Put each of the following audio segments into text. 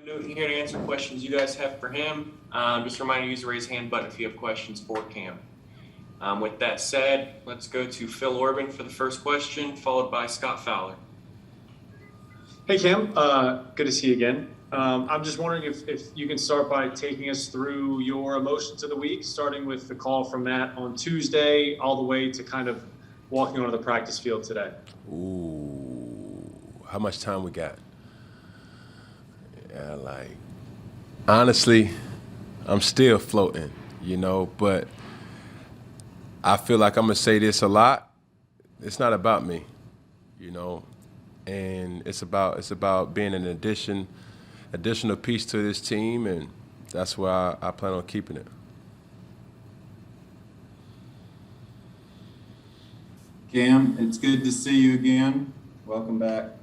Newton here to answer questions you guys have for him. Just a reminder to use the raise hand button if you have questions for Cam. With that said, let's go to Phil Orban for the first question, followed by Scott Fowler. Hey, Cam. Good to see you again. I'm just wondering if you can start by taking us through your emotions of the week, starting with the call from Matt on Tuesday, all the way to kind of walking onto the practice field today. Ooh, how much time we got? Yeah, honestly, I'm still floating, but I feel like I'm going to say this a lot. It's not about me, and it's about being an additional piece to this team, and that's where I plan on keeping it. Cam, it's good to see you again. Welcome back.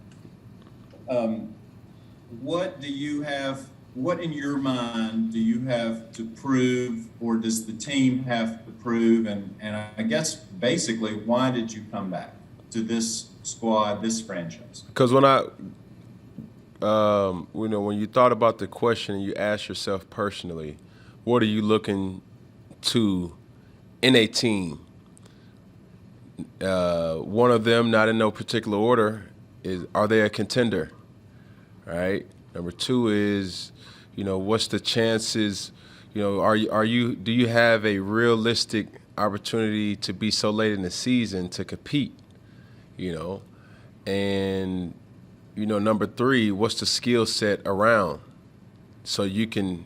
What in your mind do you have to prove, or does the team have to prove? And I guess basically, why did you come back to this squad, this franchise? Because when you thought about the question and you asked yourself personally, what are you looking to in a team? One of them, not in no particular order, is are they a contender? Right. Number two is, what's the chances? Do you have a realistic opportunity to be so late in the season to compete? And number three, what's the skill set around so you can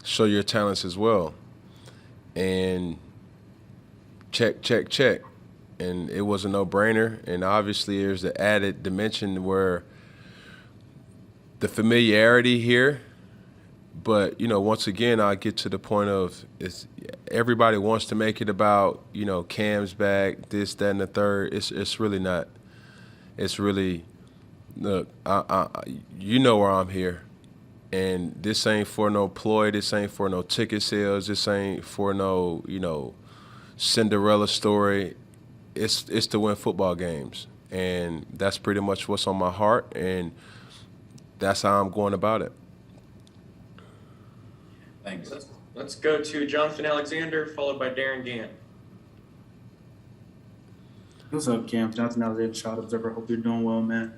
show your talents as well? And check. And it was a no-brainer. And obviously there's the added dimension where the familiarity here. But, once again, I get to the point of everybody wants to make it about, Cam's back, this, that, and the third. It's really not. It's really, look, you know where I'm here. And this ain't for no ploy. This ain't for no ticket sales. This ain't for no, Cinderella story. It's to win football games. And that's pretty much what's on my heart. And that's how I'm going about it. Thanks. Let's go to Jonathan Alexander, followed by Darren Gann. What's up, Cam? Jonathan Alexander, Child Observer. Hope you're doing well, man.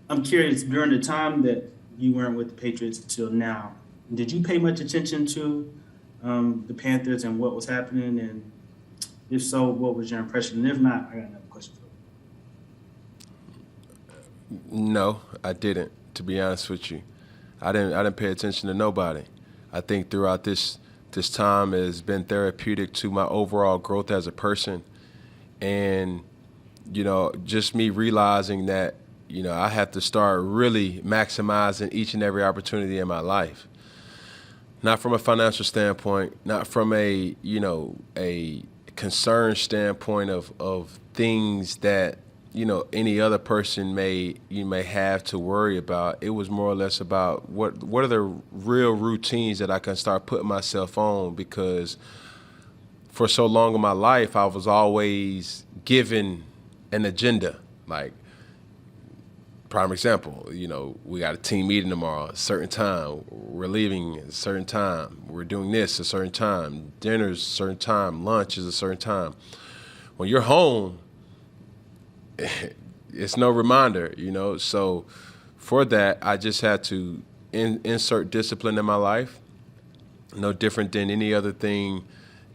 I'm curious, during the time that you weren't with the Patriots until now, did you pay much attention to the Panthers and what was happening? And if so, what was your impression? And if not, I got another question for you. No, I didn't, to be honest with you. I didn't pay attention to nobody. I think throughout this time has been therapeutic to my overall growth as a person. And, just me realizing that, I have to start really maximizing each and every opportunity in my life. Not from a financial standpoint, not from a concern standpoint of things that, any other person may have to worry about. It was more or less about what are the real routines that I can start putting myself on, because for so long in my life I was always given an agenda. Like, prime example, we got a team meeting tomorrow at a certain time, we're leaving at a certain time, we're doing this at a certain time, dinner's a certain time, lunch is a certain time. When you're home, it's no reminder, So for that, I just had to insert discipline in my life. No different than any other thing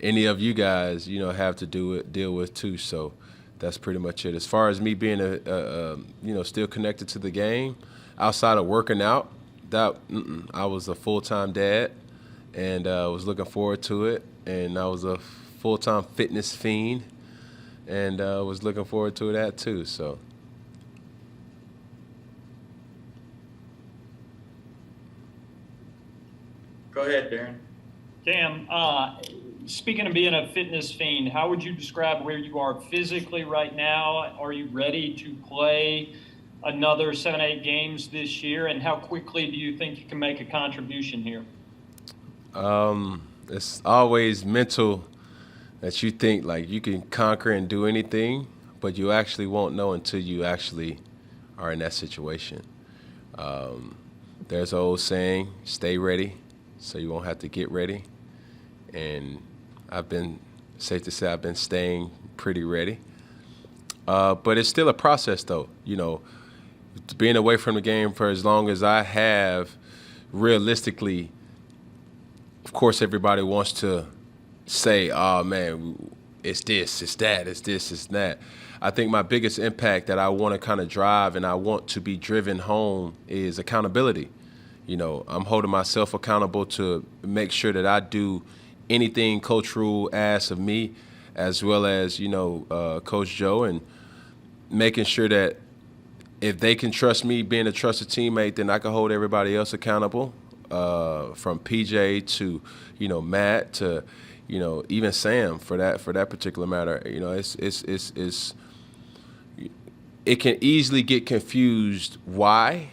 any of you guys, have to deal with too. So that's pretty much it. As far as me being still connected to the game, outside of working out, I was a full-time dad, and was looking forward to it. And I was a full-time fitness fiend, and was looking forward to that too. So. Go ahead, Darren. Cam, speaking of being a fitness fiend, how would you describe where you are physically right now? Are you ready to play another 7-8 games this year? And how quickly do you think you can make a contribution here? It's always mental that you think like you can conquer and do anything, but you actually won't know until you actually are in that situation. there's an old saying, stay ready so you won't have to get ready. And safe to say, I've been staying pretty ready. But it's still a process, though. Being away from the game for as long as I have, realistically, of course, everybody wants to say, oh, man, it's this, it's that, it's this, it's that. I think my biggest impact that I want to kind of drive and I want to be driven home is accountability. I'm holding myself accountable to make sure that I do anything Coach Rule asks of me, as well as, Coach Joe, and making sure that if they can trust me being a trusted teammate, then I can hold everybody else accountable, from PJ to, Matt to, even Sam for that particular matter. It can easily get confused why,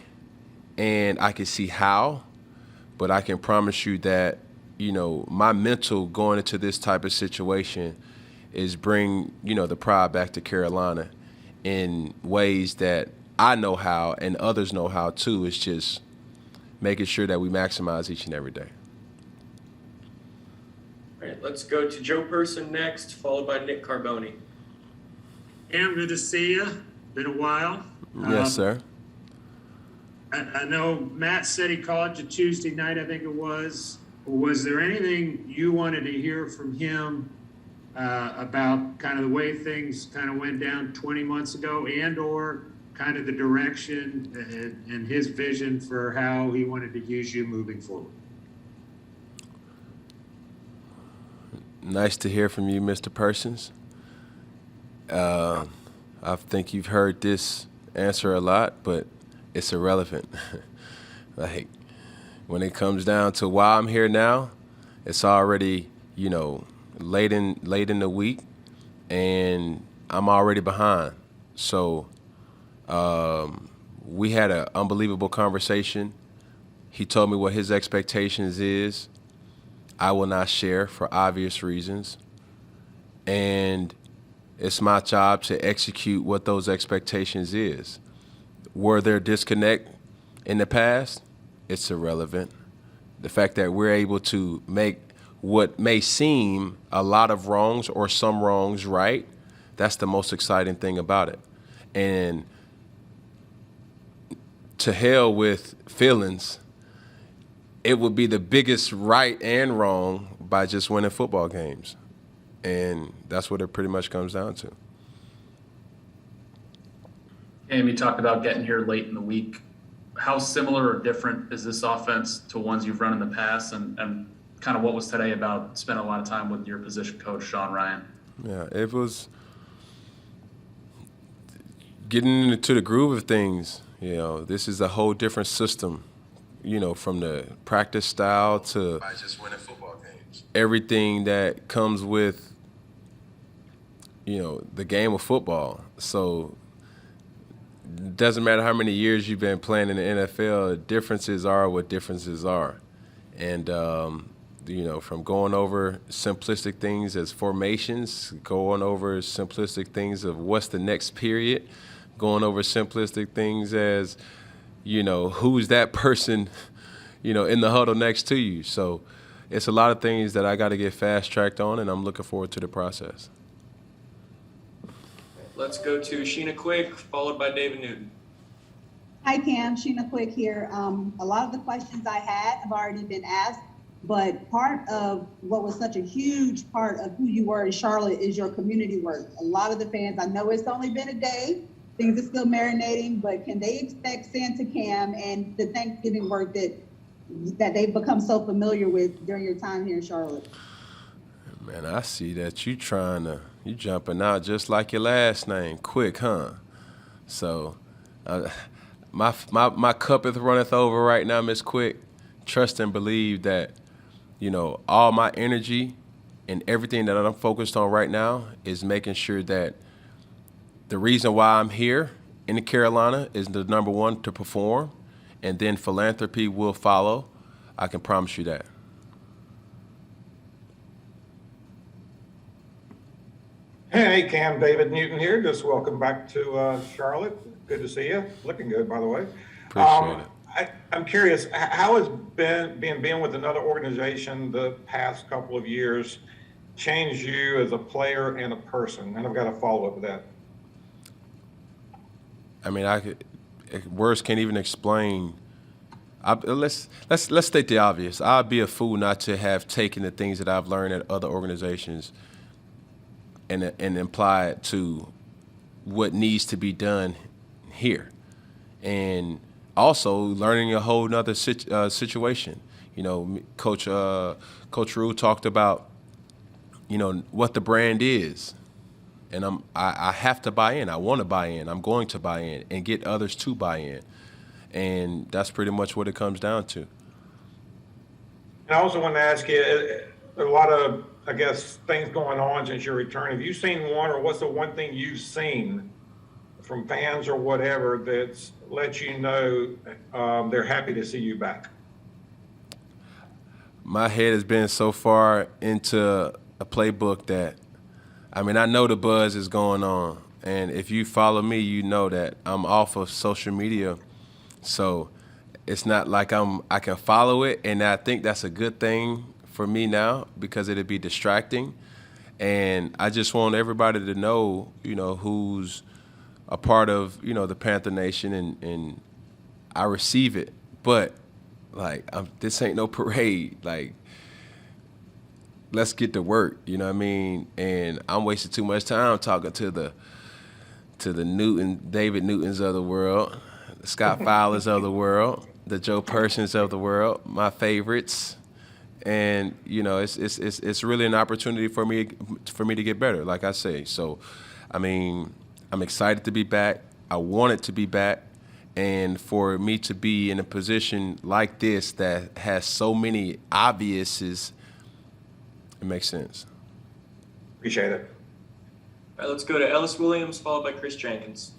and I can see how, but I can promise you that, my mental going into this type of situation is bring, the pride back to Carolina in ways that I know how and others know how too. It's just making sure that we maximize each and every day. All right, let's go to Joe Person next, followed by Nick Carboni. Cam, good to see you. Been a while. Yes, sir. I know Matt said he called you Tuesday night, I think it was. Was there anything you wanted to hear from him about kind of the way things kind of went down 20 months ago, and or kind of the direction and his vision for how he wanted to use you moving forward? Nice to hear from you, Mr. Persons. I think you've heard this answer a lot, but it's irrelevant. Like, when it comes down to why I'm here now, it's already, late in the week, and I'm already behind. So we had an unbelievable conversation. He told me what his expectations is. I will not share for obvious reasons. And it's my job to execute what those expectations is. Were there disconnect in the past? It's irrelevant. The fact that we're able to make what may seem a lot of wrongs or some wrongs right, that's the most exciting thing about it. And to hell with feelings, it would be the biggest right and wrong by just winning football games. And that's what it pretty much comes down to. And you talked about getting here late in the week. How similar or different is this offense to ones you've run in the past? And kind of what was today about spending a lot of time with your position coach, Sean Ryan? Yeah, it was getting into the groove of things. This is a whole different system, from the practice style to by just winning football games. Everything that comes with, the game of football. So it doesn't matter how many years you've been playing in the NFL, differences are what differences are. And, from going over simplistic things as formations, going over simplistic things of what's the next period, going over simplistic things as, who's that person, in the huddle next to you. So it's a lot of things that I got to get fast-tracked on, and I'm looking forward to the process. Let's go to Sheena Quick, followed by David Newton. Hi, Cam. Sheena Quick here. A lot of the questions I had have already been asked, but part of what was such a huge part of who you were in Charlotte is your community work. A lot of the fans, I know it's only been a day, things are still marinating, but can they expect Santa Cam and the Thanksgiving work that they've become so familiar with during your time here in Charlotte? Man, I see that you jumping out just like your last name, Quick, huh? So my cup is runneth over right now, Miss Quick. Trust and believe that, all my energy and everything that I'm focused on right now is making sure that the reason why I'm here in Carolina is the number one, to perform, and then philanthropy will follow. I can promise you that. Hey, Cam, David Newton here. Just welcome back to Charlotte. Good to see you. Looking good, by the way. Appreciate it. I'm curious, how has being with another organization the past couple of years changed you as a player and a person? And I've got a follow-up with that. I mean, words can't even explain. Let's state the obvious. I'd be a fool not to have taken the things that I've learned at other organizations and apply it to what needs to be done here, and also learning a whole nother situation. You know, Coach Rue talked about, you know, what the brand is. And I have to buy in. I want to buy in. I'm going to buy in and get others to buy in. And that's pretty much what it comes down to. And I also want to ask you, a lot of, I guess, things going on since your return. Have you seen one, or what's the one thing you've seen from fans or whatever that's let you know they're happy to see you back? My head has been so far into a playbook that, I mean, I know the buzz is going on. And if you follow me, you know that I'm off of social media. So it's not like I can follow it. And I think that's a good thing for me now, because it'd be distracting. And I just want everybody to know, you know, who's a part of, you know, the Panther Nation, and I receive it. But, like, this ain't no parade. Like, let's get to work, you know what I mean? And I'm wasting too much time talking to the David Newtons of the world, the Scott Fowlers of the world, the Joe Persons of the world, my favorites. And, you know, it's really an opportunity for me to get better, like I say. So, I mean, I'm excited to be back. I want it to be back. And for me to be in a position like this that has so many obviouses, it makes sense. Appreciate it. All right, let's go to Ellis Williams, followed by Chris Jenkins.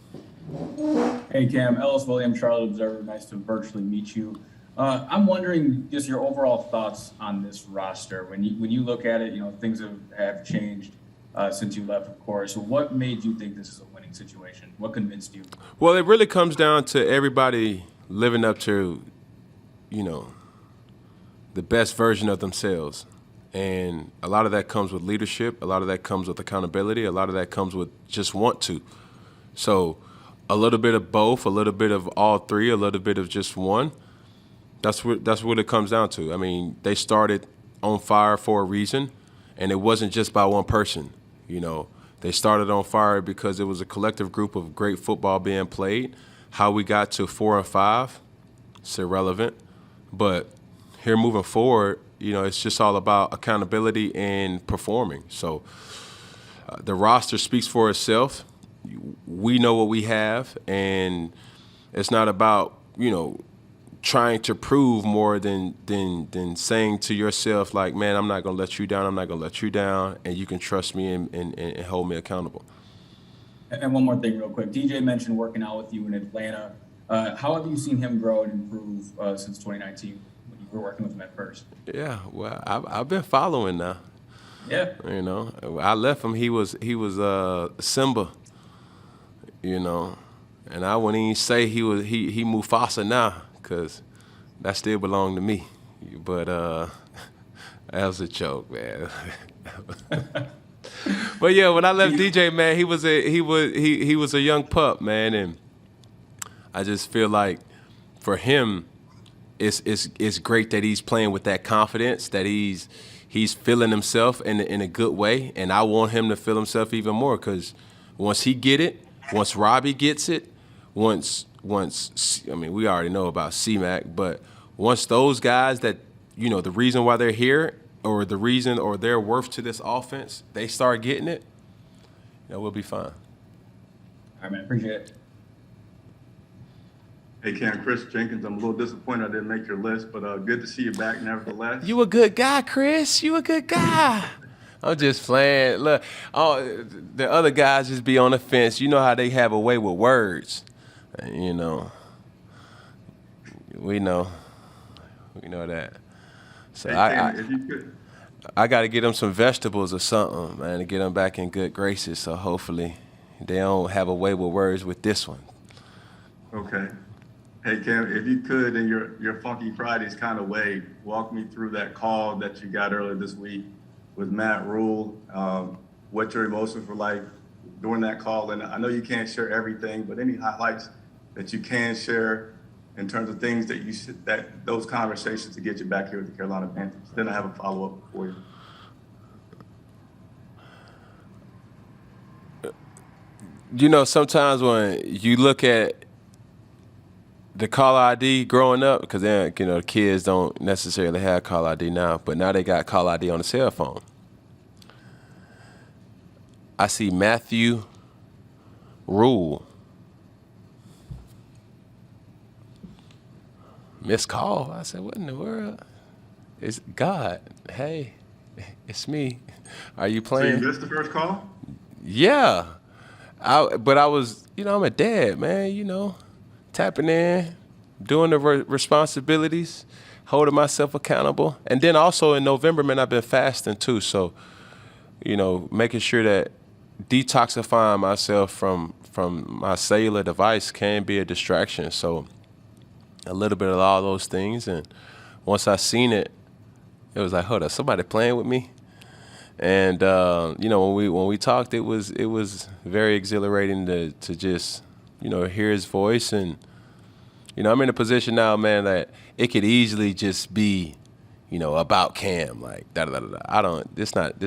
Hey Cam, Ellis Williams, Charlotte Observer. Nice to virtually meet you. I'm wondering just your overall thoughts on this roster. When you look at it, you know, things have changed since you left, of course. So what made you think this is a winning situation? What convinced you? Well, it really comes down to everybody living up to, you know, the best version of themselves. And a lot of that comes with leadership. A lot of that comes with accountability. A lot of that comes with just want to. So a little bit of both, a little bit of all three, a little bit of just one. That's what it comes down to. I mean, they started on fire for a reason, and it wasn't just by one person. You know, they started on fire because it was a collective group of great football being played. How we got to 4 and 5, it's irrelevant. But here moving forward, you know, it's just all about accountability and performing. So the roster speaks for itself. We know what we have, and it's not about, you know, trying to prove more than saying to yourself, like, man, I'm not going to let you down. I'm not going to let you down, and you can trust me and hold me accountable. And one more thing real quick. DJ mentioned working out with you in Atlanta. How have you seen him grow and improve since 2019 when you were working with him at first? Yeah, well, I've been following now. Yeah. You know, I left him. He was Simba, you know, and I wouldn't even say he Mufasa now, because that still belonged to me. But that was a joke, man. But yeah, when I left DJ, man, he was a young pup, man, and I just feel like for him, it's great that he's playing with that confidence, that he's feeling himself in a good way, and I want him to feel himself even more, because once he get it, once Robbie gets it, once I mean, we already know about C-Mac, but once those guys that, you know, the reason why they're here, or the reason or their worth to this offense, they start getting it, you know, we'll be fine. All right, man. Appreciate it. Hey, Cam, Chris Jenkins. I'm a little disappointed I didn't make your list, but good to see you back nevertheless. You a good guy, Chris. You a good guy. I'm just playing. Look, the other guys just be on the fence. You know how they have a way with words. You know. We know that. So hey, Cam, if you could. I got to get them some vegetables or something, man, to get them back in good graces. So hopefully they don't have a way with words with this one. Okay. Hey, Cam, if you could, in your Funky Fridays kind of way, walk me through that call that you got earlier this week with Matt Rule, what your emotions were like during that call. And I know you can't share everything, but any highlights that you can share in terms of things that that those conversations to get you back here with the Carolina Panthers. Then I have a follow-up for you. You know, sometimes when you look at the caller ID growing up, because then, you know, the kids don't necessarily have caller ID now, but now they got caller ID on the cell phone. I see Matthew Rule. Missed call. I said, what in the world? It's God. Hey, it's me. Are you playing? So you missed the first call? Yeah. But I was, you know, I'm a dad, man, you know, tapping in, doing the responsibilities, holding myself accountable. And then also in November, man, I've been fasting too. So, you know, making sure that detoxifying myself from my cellular device can be a distraction. So a little bit of all those things. And once I seen it, it was like, hold up, somebody playing with me? And you know, when we talked, it was very exhilarating to just, you know, hear his voice. And you know, I'm in a position now, man, that it could easily just be, you know, about Cam, like da da da da. I don't. This not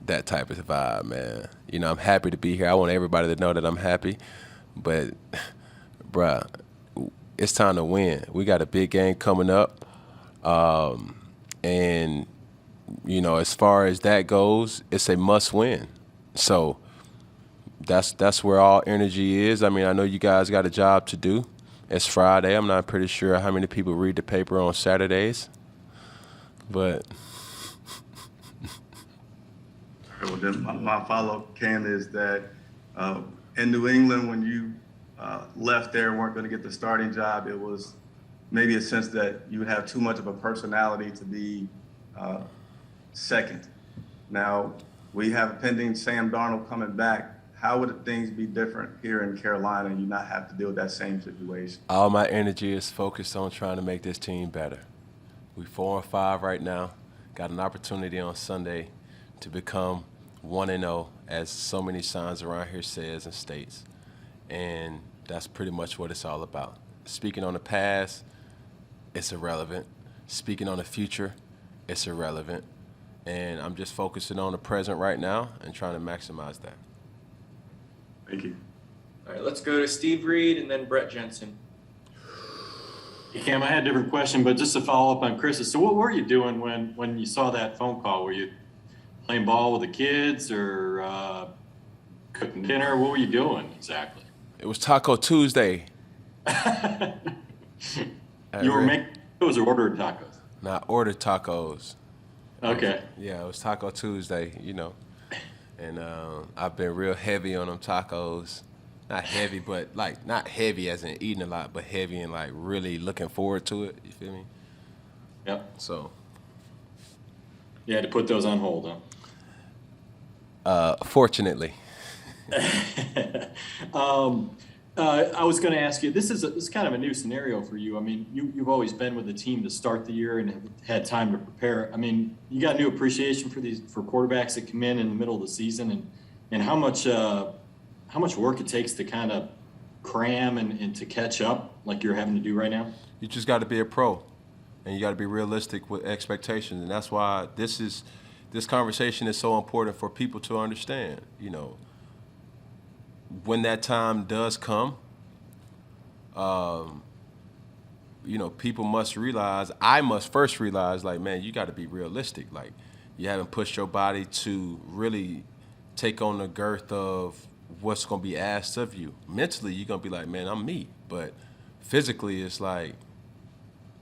that type of vibe, man. You know, I'm happy to be here. I want everybody to know that I'm happy, but bruh, it's time to win. We got a big game coming up, and you know, as far as that goes, it's a must win. So that's where all energy is. I mean, I know you guys got a job to do. It's Friday. I'm not pretty sure how many people read the paper on Saturdays, but Well, then my follow-up, Cam, is that in New England, when you left there and weren't going to get the starting job, it was maybe a sense that you would have too much of a personality to be second. Now, we have pending Sam Darnold coming back. How would things be different here in Carolina and you not have to deal with that same situation? all my energy is focused on trying to make this team better. We 4-5 right now. Got an opportunity on Sunday to become 1-0, as so many signs around here says and states. And that's pretty much what it's all about. Speaking on the past, it's irrelevant. Speaking on the future, it's irrelevant. And I'm just focusing on the present right now and trying to maximize that. Thank you. All right, let's go to Steve Reed and then Brett Jensen. Hey, Cam, I had a different question, but just to follow up on Chris's. So what were you doing when you saw that phone call? Were you playing ball with the kids or cooking dinner? What were you doing exactly? It was Taco Tuesday. You were making tacos or ordering tacos? Nah, ordered tacos. Okay. Yeah, it was Taco Tuesday, you know. And I've been real heavy on them tacos. Not heavy, but like not heavy as in eating a lot, but heavy and like really looking forward to it. You feel me? Yep. So. You had to put those on hold, huh? Fortunately. I was going to ask you, this is kind of a new scenario for you. I mean, you've always been with the team to start the year and have had time to prepare. I mean, you got new appreciation for quarterbacks that come in the middle of the season, and how much work it takes to kind of cram and to catch up like you're having to do right now. You just got to be a pro, and you got to be realistic with expectations, and that's why this conversation is so important for people to understand. You know, when that time does come, you know, people must realize, I must first realize, like, man, you got to be realistic. Like, you haven't pushed your body to really take on the girth of what's going to be asked of you. Mentally, you're going to be like, man, I'm me. But physically, it's like,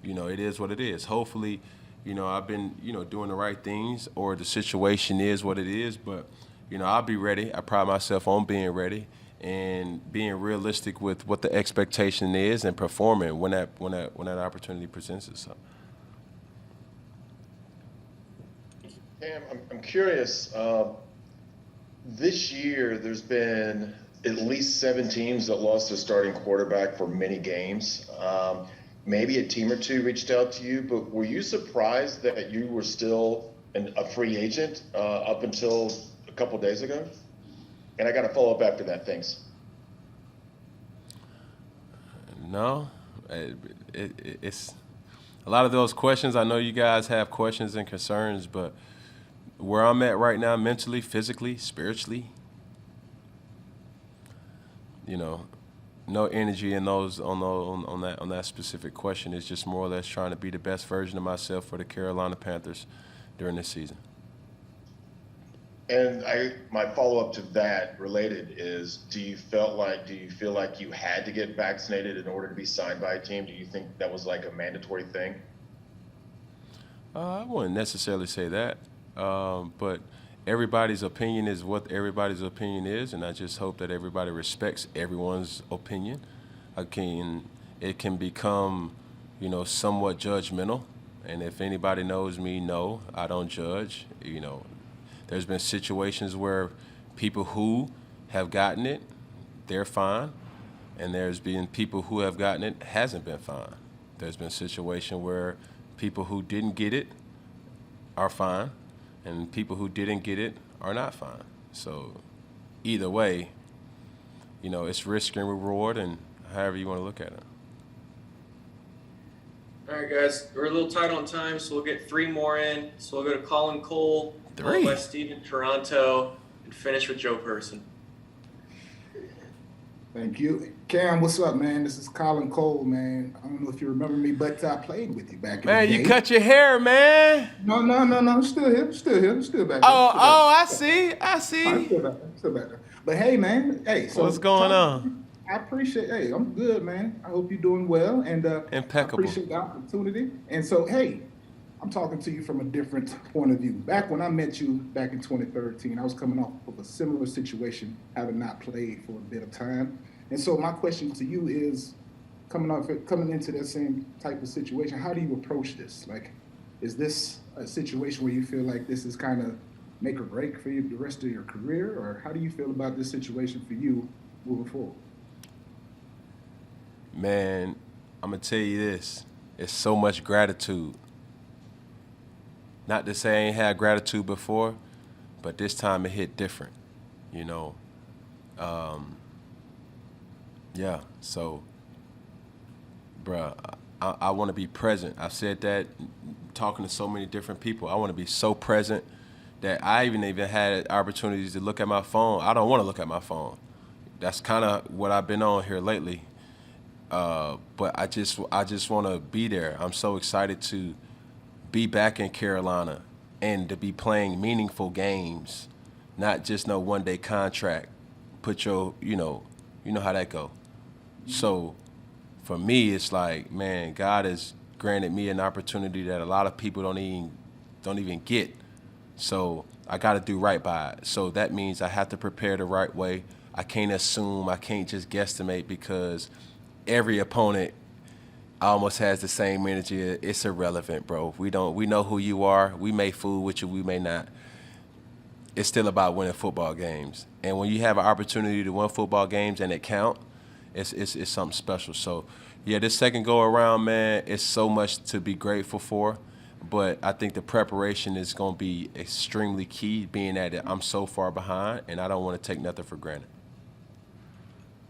you know, it is what it is. Hopefully, you know, I've been, you know, doing the right things, or the situation is what it is. But, you know, I'll be ready. I pride myself on being ready and being realistic with what the expectation is and performing when that opportunity presents itself. Cam, I'm curious. This year, there's been at least 7 teams that lost their starting quarterback for many games. Maybe a team or two reached out to you, but were you surprised that you were still a free agent up until a couple days ago? And I got to follow up after that. Thanks. No, it's a lot of those questions. I know you guys have questions and concerns, but where I'm at right now, mentally, physically, spiritually, no energy in those on that specific question. It's just more or less trying to be the best version of myself for the Carolina Panthers during this season. And my follow-up to that related is, do you feel like you had to get vaccinated in order to be signed by a team? Do you think that was like a mandatory thing? I wouldn't necessarily say that, but everybody's opinion is what everybody's opinion is, and I just hope that everybody respects everyone's opinion. It can become, somewhat judgmental, and if anybody knows me, no, I don't judge. There's been situations where people who have gotten it, they're fine, and there's been people who have gotten it, hasn't been fine. There's been a situation where people who didn't get it are fine, and people who didn't get it are not fine. So either way, it's risk and reward, and however you want to look at it. All right, guys, we're a little tight on time, so we'll get 3 more in. So we'll go to Colin Cole, followed by Steven Toronto, and finish with Joe Person. Thank you. Cam, what's up, man? This is Colin Cole, man. I don't know if you remember me, but I played with you back in the day. Man, you cut your hair, man. No. I'm still here. Still back there. I see. I'm still back there. But hey, man. Hey, so what's going on? I appreciate. Hey, I'm good, man. I hope you're doing well, and impeccable. I appreciate the opportunity. And so, hey, I'm talking to you from a different point of view. Back when I met you back in 2013, I was coming off of a similar situation, having not played for a bit of time. And so my question to you is, coming into that same type of situation, how do you approach this? Like, is this a situation where you feel like this is kind of make or break for you the rest of your career, or how do you feel about this situation for you moving forward? Man, I'm gonna tell you this: it's so much gratitude. Not to say I ain't had gratitude before, but this time it hit different, Yeah, so, bruh, I want to be present. I've said that talking to so many different people. I want to be so present that I even had opportunities to look at my phone. I don't want to look at my phone. That's kind of what I've been on here lately. But I just want to be there. I'm so excited to be back in Carolina and to be playing meaningful games, not just no one-day contract. Put your, you know how that go. So for me, it's like, man, God has granted me an opportunity that a lot of people don't even get. So I got to do right by it. So that means I have to prepare the right way. I can't assume, I can't just guesstimate, because every opponent almost has the same energy. It's irrelevant, bro. We know who you are. We may fool with you, we may not. It's still about winning football games. And when you have an opportunity to win football games and it count, it's something special. So, yeah, this second go around, man, it's so much to be grateful for. But I think the preparation is going to be extremely key, being that I'm so far behind, and I don't want to take nothing for granted.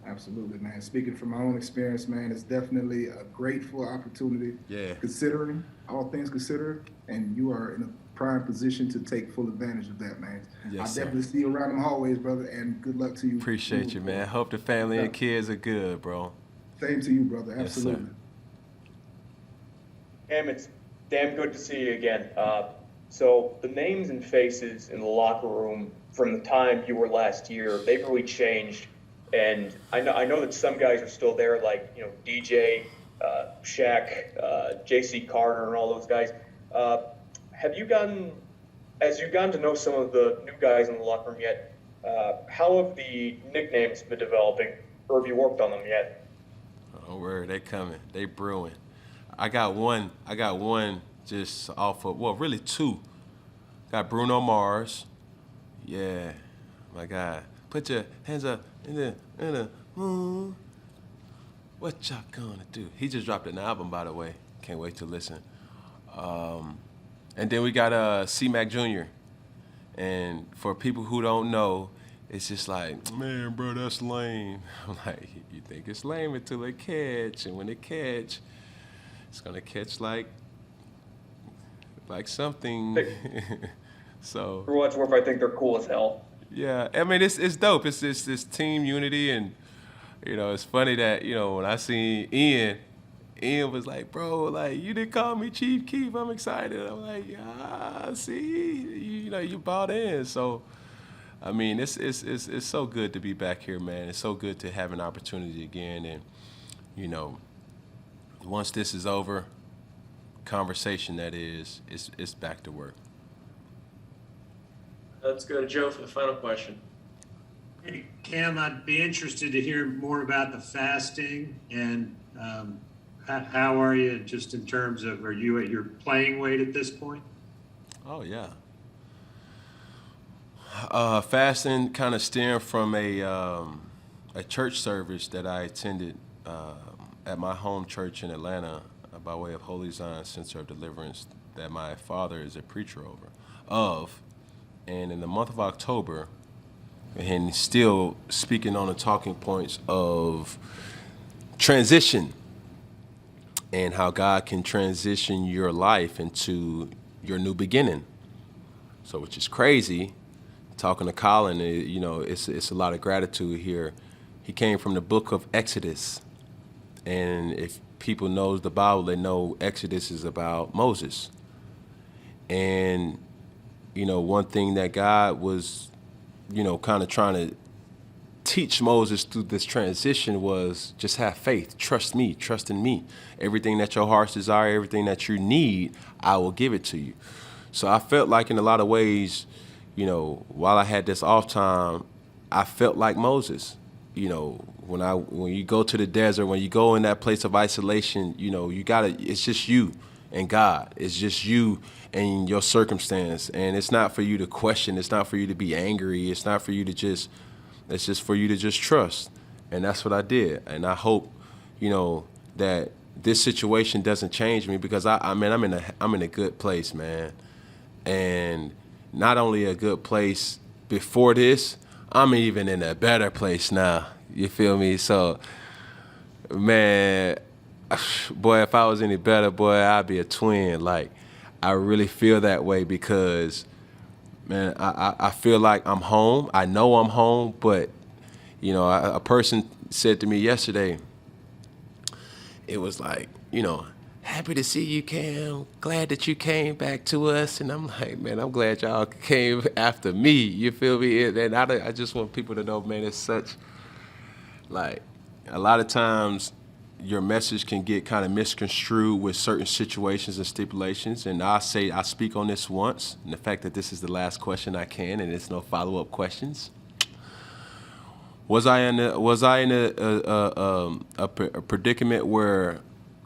Absolutely, man. Speaking from my own experience, man, it's definitely a grateful opportunity. Yeah. Considering all things considered, and you are in a prime position to take full advantage of that, man. Yes, I'll definitely see you around them hallways, brother, and good luck to you. Appreciate you, man. Hope the family and kids are good, bro. Same to you, brother. Absolutely. Cam, it's damn good to see you again. So the names and faces in the locker room from the time you were last year, they've really changed. And I know that some guys are still there, like, DJ, Shaq, J.C. Carter, and all those guys. As you've gotten to know some of the new guys in the locker room yet, how have the nicknames been developing, or have you worked on them yet? Oh, word, they coming. They brewing. I got one just off of, well, really two. Got Bruno Mars. Yeah, my guy. put your hands up in the moon. What y'all gonna do? He just dropped an album, by the way. Can't wait to listen. And then we got C-Mac Jr. And for people who don't know, it's just like, man, bro, that's lame. I'm like, you think it's lame until it catch, and when it catch, it's gonna catch like something. So For what it's worth, I think they're cool as hell. yeah, I mean it's dope. It's this team unity, and it's funny that when I seen Ian was like, bro, like you didn't call me Chief Keef. I'm excited. I'm like, yeah, see, you bought in. So I mean, it's so good to be back here, man. It's so good to have an opportunity again, and once this is over, conversation that is, it's back to work. Let's go to Joe for the final question. Hey, Cam, I'd be interested to hear more about the fasting and how are you just in terms of, are you at your playing weight at this point? Oh yeah. Fasting kind of stemmed from a church service that I attended at my home church in Atlanta by way of Holy Zion Center of Deliverance that my father is a preacher of. And in the month of October, and still speaking on the talking points of transition and how God can transition your life into your new beginning. So, which is crazy. Talking to Colin, it's a lot of gratitude here. He came from the book of Exodus. And if people knows the Bible, they know Exodus is about Moses. And, one thing that God was, kind of trying to teach Moses through this transition was just have faith, trust me, trust in me. Everything that your heart's desire, everything that you need, I will give it to you. So I felt like in a lot of ways, while I had this off time, I felt like Moses. When you go to the desert, when you go in that place of isolation, it's just you and God. It's just you and your circumstance. And it's not for you to question. It's not for you to be angry. It's not for you to it's just for you to just trust. And that's what I did. And I hope, that this situation doesn't change me because I'm in a good place, man. And not only a good place before this, I'm even in a better place now. You feel me? So, man, boy, if I was any better, boy, I'd be a twin. Like, I really feel that way because, man, I feel like I'm home. I know I'm home, but, a person said to me yesterday, it was like, happy to see you, Cam. Glad that you came back to us. And I'm like, man, I'm glad y'all came after me. You feel me? And I just want people to know, man, it's such, like, a lot of times your message can get kind of misconstrued with certain situations and stipulations. And I speak on this once. And the fact that this is the last question I can, and there's no follow-up questions. Was I in a predicament where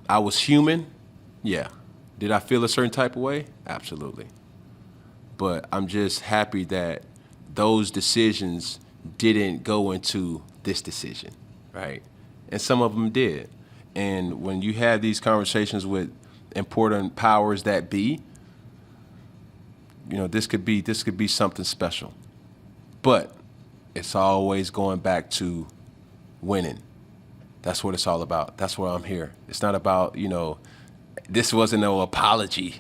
I was human? Yeah. Did I feel a certain type of way? Absolutely. But I'm just happy that those decisions didn't go into this decision, right? And some of them did. And when you have these conversations with important powers that be, this could be something special. But it's always going back to winning. That's what it's all about. That's why I'm here. It's not about, this wasn't no apology.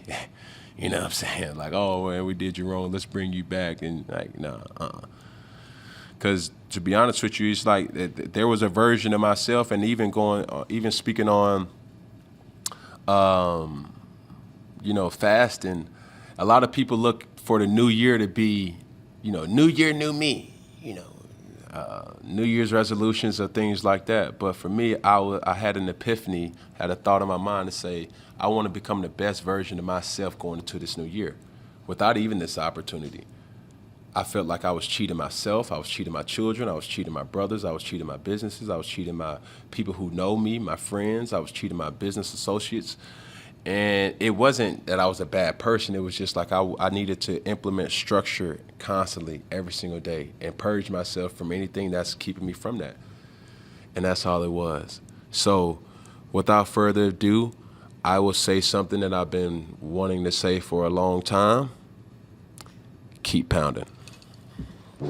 You know what I'm saying? Like, oh, man, we did you wrong. Let's bring you back. And like, no, Because to be honest with you, it's like there was a version of myself, and even speaking on, fasting. A lot of people look for the new year to be, new year, new me. New Year's resolutions or things like that. But for me, I had an epiphany, had a thought in my mind to say, I want to become the best version of myself going into this new year without even this opportunity. I felt like I was cheating myself. I was cheating my children. I was cheating my brothers. I was cheating my businesses. I was cheating my people who know me, my friends. I was cheating my business associates. And it wasn't that I was a bad person. It was just like I needed to implement structure constantly every single day and purge myself from anything that's keeping me from that. And that's all it was. So without further ado, I will say something that I've been wanting to say for a long time. Keep pounding. All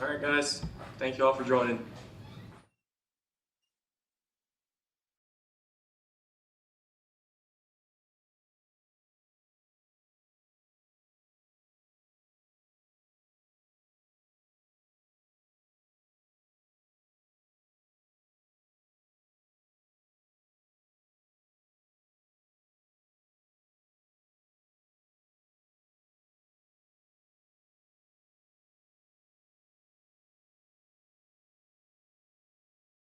right, guys. Thank you all for joining.